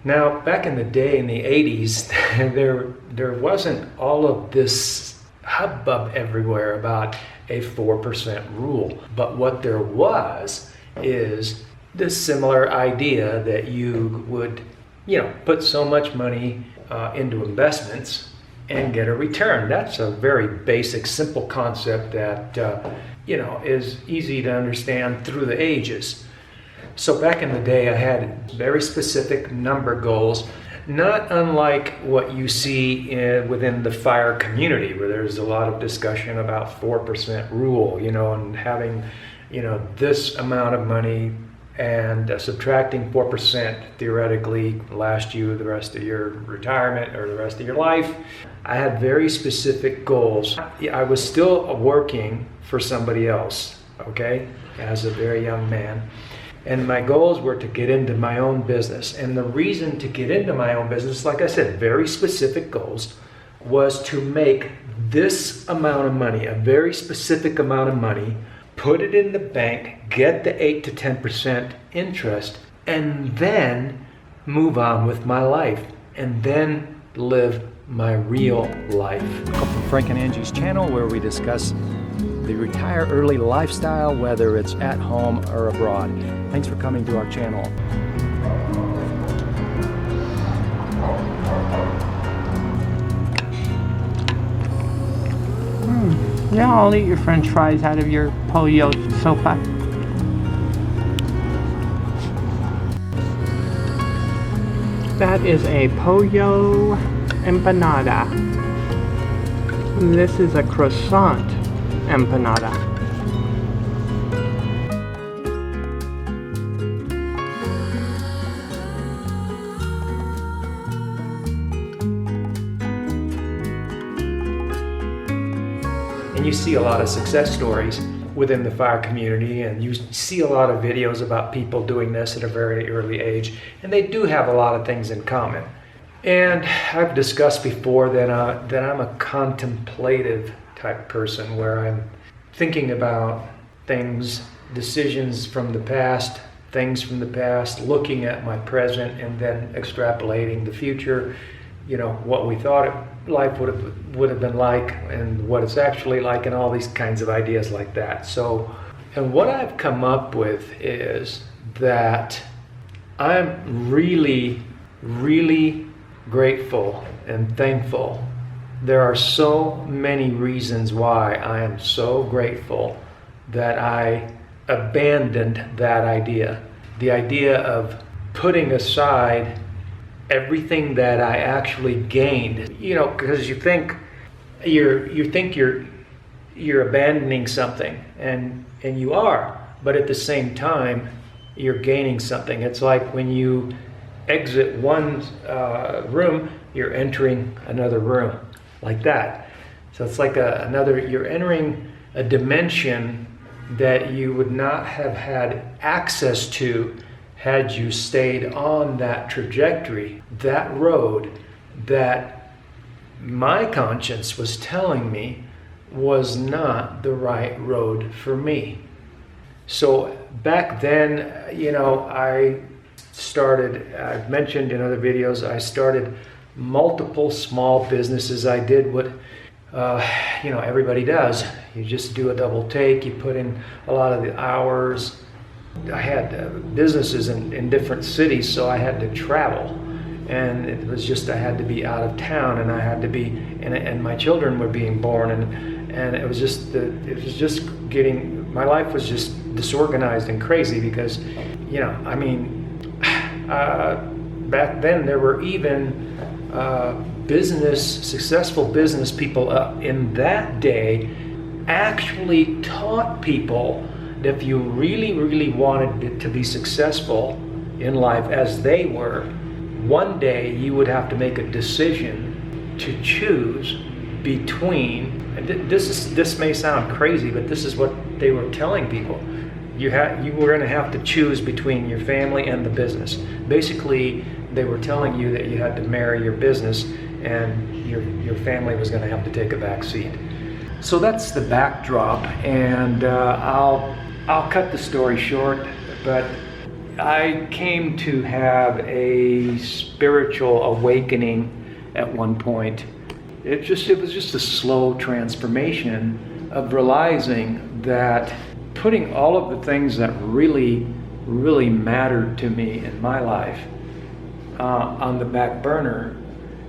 Now, back in the day, in the 80s, there wasn't all of this hubbub everywhere about a 4% rule. But what there was is this similar idea that you would, put so much money into investments and get a return. That's a very basic, simple concept that, is easy to understand through the ages. So back in the day, I had very specific number goals, not unlike what you see within the fire community, where there's a lot of discussion about 4% rule, and having, this amount of money and subtracting 4% theoretically last you the rest of your retirement or the rest of your life. I had very specific goals. I was still working for somebody else, okay, as a very young man. And my goals were to get into my own business. And the reason to get into my own business, like I said, very specific goals, was to make this amount of money, a very specific amount of money, put it in the bank, get the 8 to 10% interest, and then move on with my life, and then live my real life. Welcome to Frank and Angie's channel, where we discuss the retire early lifestyle, whether it's at home or abroad. Thanks for coming to our channel. Yeah, I'll eat your french fries out of your pollo sopa. That is a pollo empanada. This is a croissant empanada. And you see a lot of success stories within the fire community, and you see a lot of videos about people doing this at a very early age, and they do have a lot of things in common. And I've discussed before that I'm a contemplative type person, where I'm thinking about things, decisions from the past, things from the past, looking at my present, and then extrapolating the future, what we thought life would have been like and what it's actually like, and all these kinds of ideas like that. So, and what I've come up with is that I'm really, really grateful and thankful. There are so many reasons why I am so grateful that I abandoned that idea. The idea of putting aside everything that I actually gained, because you think you're abandoning something, and you are, but at the same time you're gaining something. It's like when you exit one room, you're entering another room, like that. So it's like you're entering a dimension that you would not have had access to had you stayed on that trajectory, that road that my conscience was telling me was not the right road for me. So back then, I've mentioned in other videos, I started multiple small businesses. I did what everybody does. You just do a double take, you put in a lot of the hours. I had businesses in different cities, so I had to travel, and it was just I had to be out of town, and I had to be, and my children were being born, and it was just my life was just disorganized and crazy because, back then there were even successful business people up in that day actually taught people that if you really, really wanted it to be successful in life as they were, one day you would have to make a decision to choose between, and this may sound crazy, but this is what they were telling people. You were going to have to choose between your family and the business. Basically, they were telling you that you had to marry your business, and your family was going to have to take a back seat. So that's the backdrop, and I'll cut the story short, but I came to have a spiritual awakening at one point. It was just a slow transformation of realizing that putting all of the things that really mattered to me in my life on the back burner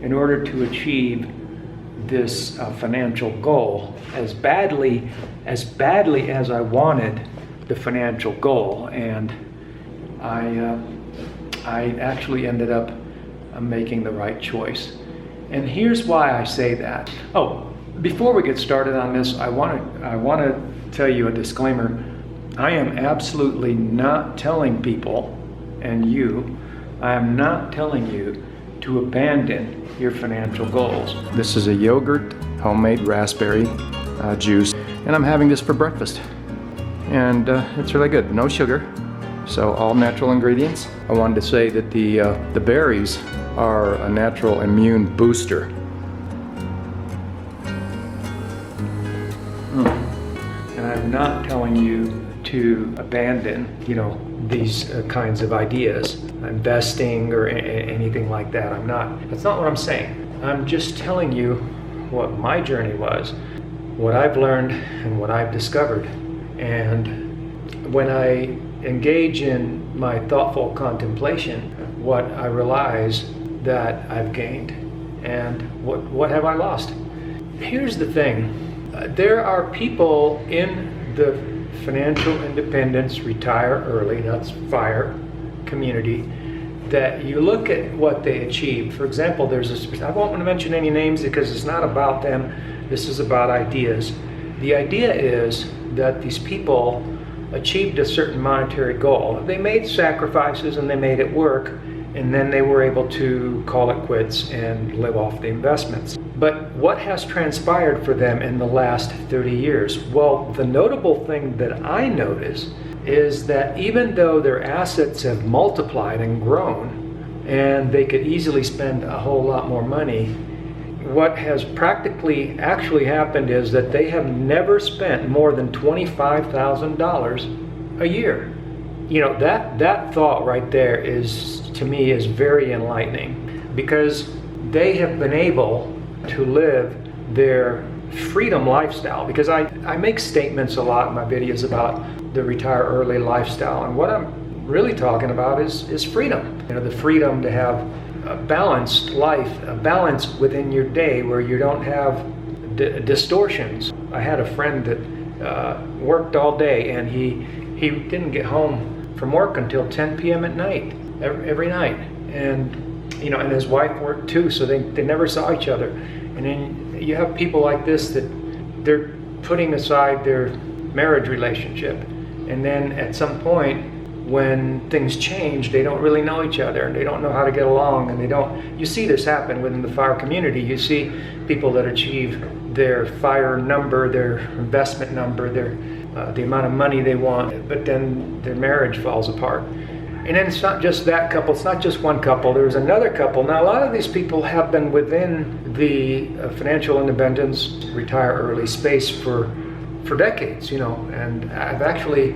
in order to achieve this financial goal as badly as I wanted the financial goal. And I actually ended up making the right choice. And here's why I say that. Oh, before we get started on this, I want to tell you a disclaimer. I am absolutely not telling people, and I am not telling you to abandon your financial goals. This is a yogurt, homemade raspberry juice, and I'm having this for breakfast. And it's really good, no sugar, so all natural ingredients. I wanted to say that the berries are a natural immune booster. And I'm not telling you to abandon, these kinds of ideas, investing or anything like that. That's not what I'm saying. I'm just telling you what my journey was, what I've learned and what I've discovered. And when I engage in my thoughtful contemplation, what I realize that I've gained and what have I lost. Here's the thing. There are people in the financial independence, retire early, that's FIRE community, that you look at what they achieved. For example, I won't want to mention any names because it's not about them, this is about ideas. The idea is that these people achieved a certain monetary goal. They made sacrifices and they made it work, and then they were able to call it quits and live off the investments. But what has transpired for them in the last 30 years? Well, the notable thing that I notice is that even though their assets have multiplied and grown, and they could easily spend a whole lot more money, what has practically actually happened is that they have never spent more than $25,000 a year. That thought right there to me is very enlightening, because they have been able to live their freedom lifestyle. Because I make statements a lot in my videos about the retire early lifestyle, and what I'm really talking about is freedom. The freedom to have a balanced life, a balance within your day where you don't have distortions. I had a friend that worked all day, and he didn't get home from work until 10 p.m. at night, every night. And and his wife worked too, so they never saw each other. And then you have people like this that they're putting aside their marriage relationship, and then at some point when things change, they don't really know each other and they don't know how to get along, and you see this happen within the FIRE community. You see people that achieve their FIRE number, their investment number, the amount of money they want, but then their marriage falls apart. And then it's not just that couple, it's not just one couple, there's another couple. Now a lot of these people have been within the financial independence, retire early space for decades, and I've actually,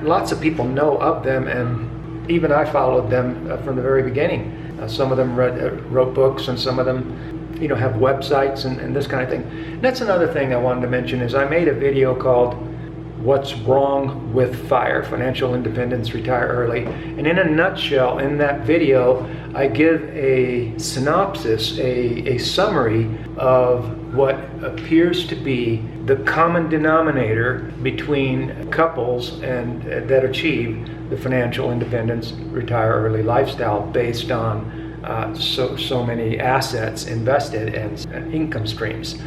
lots of people know of them, and even I followed them from the very beginning. Some of them wrote books, and some of them have websites and this kind of thing. And that's another thing I wanted to mention is I made a video called What's Wrong with FIRE, Financial Independence, Retire Early. And in a nutshell, in that video, I give a synopsis, a summary of what appears to be the common denominator between couples and that achieve the financial independence, retire early lifestyle based on so many assets invested and income streams.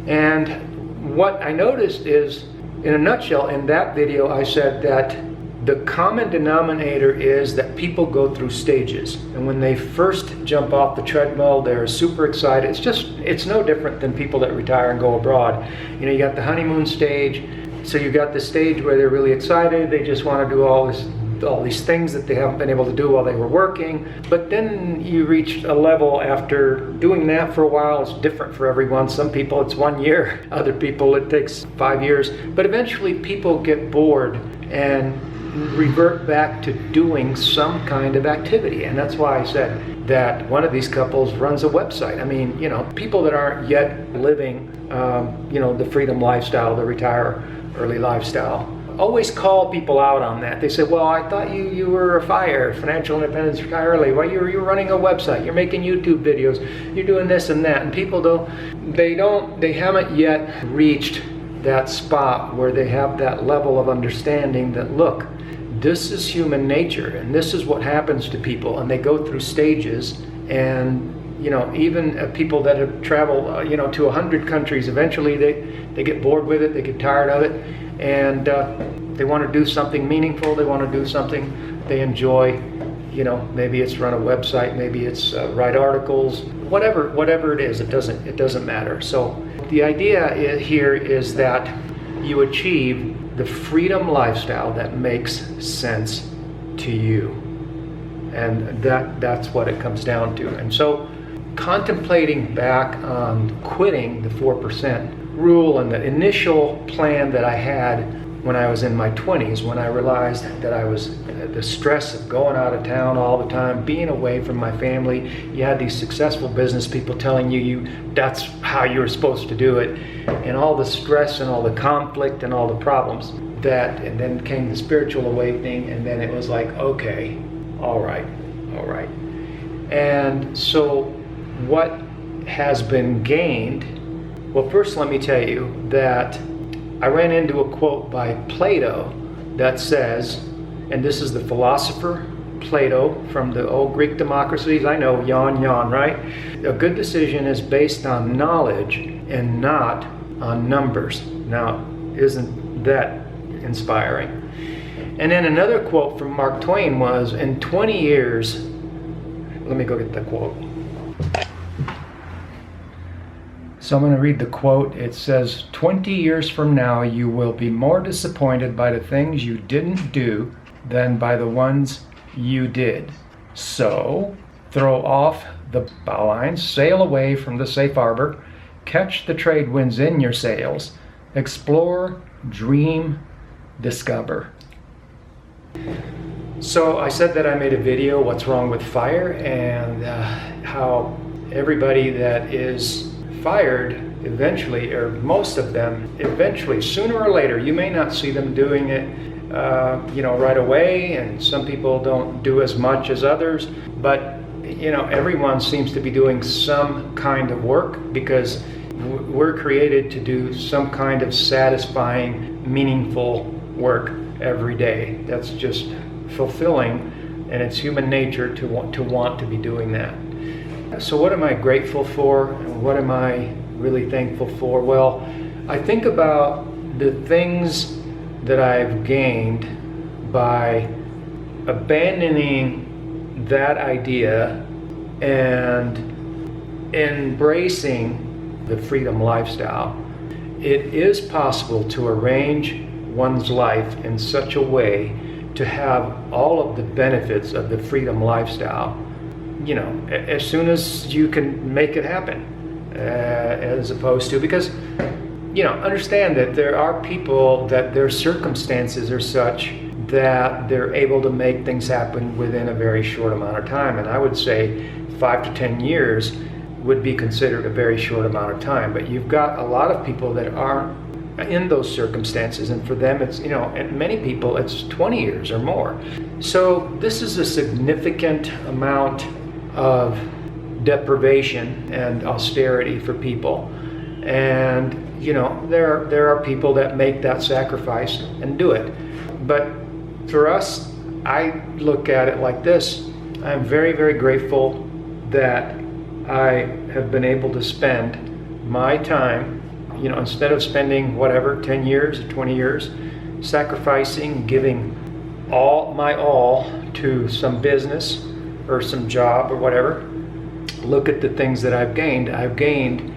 And what I noticed is, in a nutshell, in that video, I said that the common denominator is that people go through stages. And when they first jump off the treadmill, they're super excited. It's no different than people that retire and go abroad. You got the honeymoon stage. So you got the stage where they're really excited. They just want to do all these things that they haven't been able to do while they were working. But then you reach a level after doing that for a while. It's different for everyone. Some people it's 1 year. Other people it takes 5 years. But eventually people get bored and revert back to doing some kind of activity. And that's why I said that one of these couples runs a website. I mean, people that aren't yet living, the freedom lifestyle, the retire early lifestyle, always call people out on that. They say, well, I thought you were a financial independence, retire early. Well, you're running a website, you're making YouTube videos, you're doing this and that. And people they haven't yet reached that spot where they have that level of understanding that, look, this is human nature and this is what happens to people, and they go through stages. And even people that have traveled to 100 countries, eventually they get bored with it, they get tired of it, and they want to do something meaningful, they want to do something they enjoy. Maybe it's run a website, maybe it's write articles, whatever it is, it doesn't matter. So the idea here is that you achieve the freedom lifestyle that makes sense to you. And that's what it comes down to. And so contemplating back on quitting the 4% rule and the initial plan that I had when I was in my 20s, when I realized that I was the stress of going out of town all the time, being away from my family. You had these successful business people telling you that's how you were supposed to do it, and all the stress and all the conflict and all the problems and then came the spiritual awakening, and then it was like, okay, all right. And so what has been gained? Well, first let me tell you that I ran into a quote by Plato that says, and this is the philosopher Plato from the old Greek democracies. I know, yawn, right? A good decision is based on knowledge and not on numbers. Now, isn't that inspiring? And then another quote from Mark Twain was, in 20 years, let me go get the quote. So I'm going to read the quote. It says, 20 years from now, you will be more disappointed by the things you didn't do than by the ones you did. So throw off the bowlines, sail away from the safe harbor, catch the trade winds in your sails, explore, dream, discover. So I said that I made a video, What's Wrong with Fire, and how everybody that is fired eventually, or most of them eventually, sooner or later, you may not see them doing it right away, and some people don't do as much as others, but everyone seems to be doing some kind of work, because we're created to do some kind of satisfying, meaningful work every day. That's just fulfilling, and it's human nature to want to be doing that. So what am I grateful for, and what am I really thankful for? Well, I think about the things that I've gained by abandoning that idea and embracing the freedom lifestyle. It is possible to arrange one's life in such a way to have all of the benefits of the freedom lifestyle, as soon as you can make it happen, as opposed to, because, understand that there are people that their circumstances are such that they're able to make things happen within a very short amount of time. And I would say 5 to 10 years would be considered a very short amount of time. But you've got a lot of people that aren't in those circumstances, and for them it's, and many people it's 20 years or more. So this is a significant amount of deprivation and austerity for people. And there are people that make that sacrifice and do it. But for us, I look at it like this. I'm very, very grateful that I have been able to spend my time, instead of spending 10 years or 20 years sacrificing, giving my all to some business or some job or whatever. Look at the things that I've gained. I've gained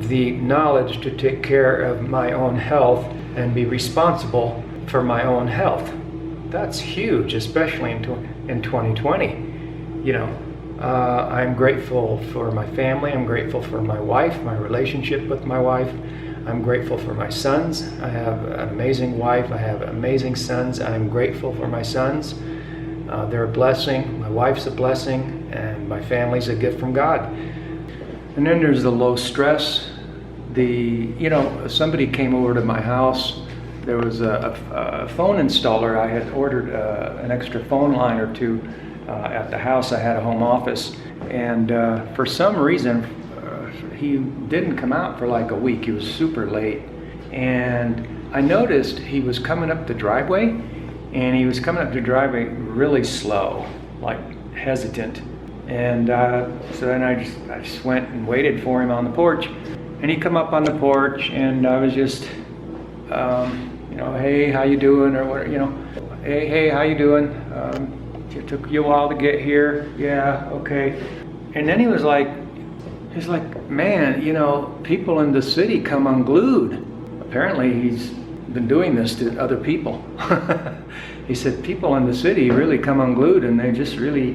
the knowledge to take care of my own health and be responsible for my own health. That's huge, especially in 2020. I'm grateful for my family. I'm grateful for my wife, my relationship with my wife. I'm grateful for my sons. I have an amazing wife. I have amazing sons. I'm grateful for my sons. They're a blessing. My wife's a blessing, and my family's a gift from God. And then there's the low stress. Somebody came over to my house. There was a phone installer. I had ordered an extra phone line or two at the house. I had a home office, and for some reason, he didn't come out for like a week. He was super late, and I noticed he was coming up the driveway, and he was coming up the driveway really slow, like hesitant. And so then I just went and waited for him on the porch, and he come up on the porch, and I was just, hey, how you doing, or what, hey, how you doing? It took you a while to get here. Yeah, okay. And then he was like, man, people in the city come unglued. Apparently he's been doing this to other people. He said people in the city really come unglued, and they just really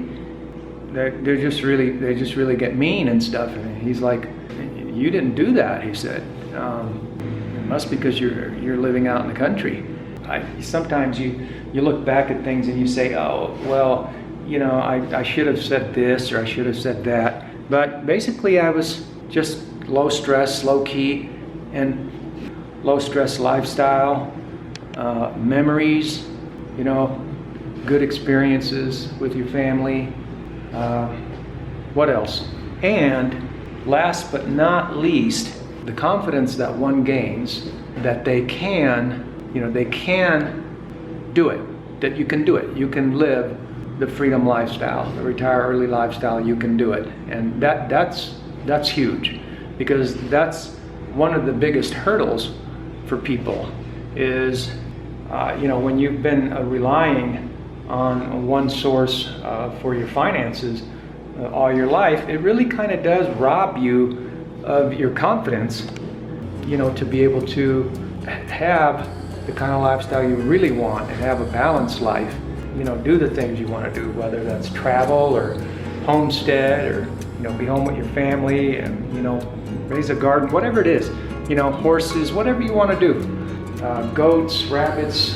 get mean and stuff. And he's like, you didn't do that, he said. It must be because you're living out in the country. Sometimes you look back at things and you say, oh, well, I should have said this, or I should have said that. But basically I was just low stress, low key, and low stress lifestyle, memories, good experiences with your family. What else? And last but not least, the confidence that one gains that they can do it, that you can do it. You can live the freedom lifestyle, the retire early lifestyle. You can do it. And that's huge, because that's one of the biggest hurdles for people is, when you've been relying on one source for your finances all your life, it really kind of does rob you of your confidence, to be able to have the kind of lifestyle you really want and have a balanced life, do the things you want to do, whether that's travel or homestead or, be home with your family and, raise a garden, whatever it is, horses, whatever you want to do, goats, rabbits,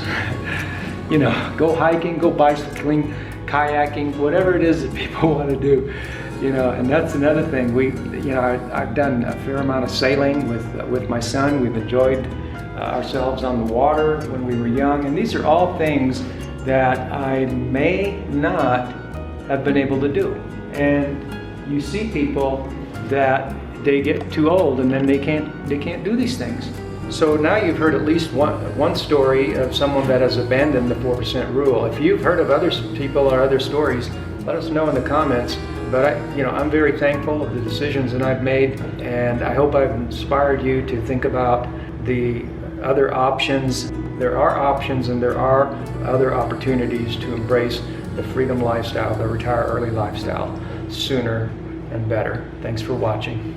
go hiking, go bicycling, kayaking, whatever it is that people want to do, and that's another thing. I've done a fair amount of sailing with my son. We've enjoyed ourselves on the water when we were young, and these are all things that I may not have been able to do. And you see people that they get too old and then they can't do these things. So now you've heard at least one story of someone that has abandoned the 4% rule. If you've heard of other people or other stories, let us know in the comments. But I'm very thankful of the decisions that I've made, and I hope I've inspired you to think about the other options. There are options, and there are other opportunities to embrace the freedom lifestyle, the retire early lifestyle, sooner and better. Thanks for watching.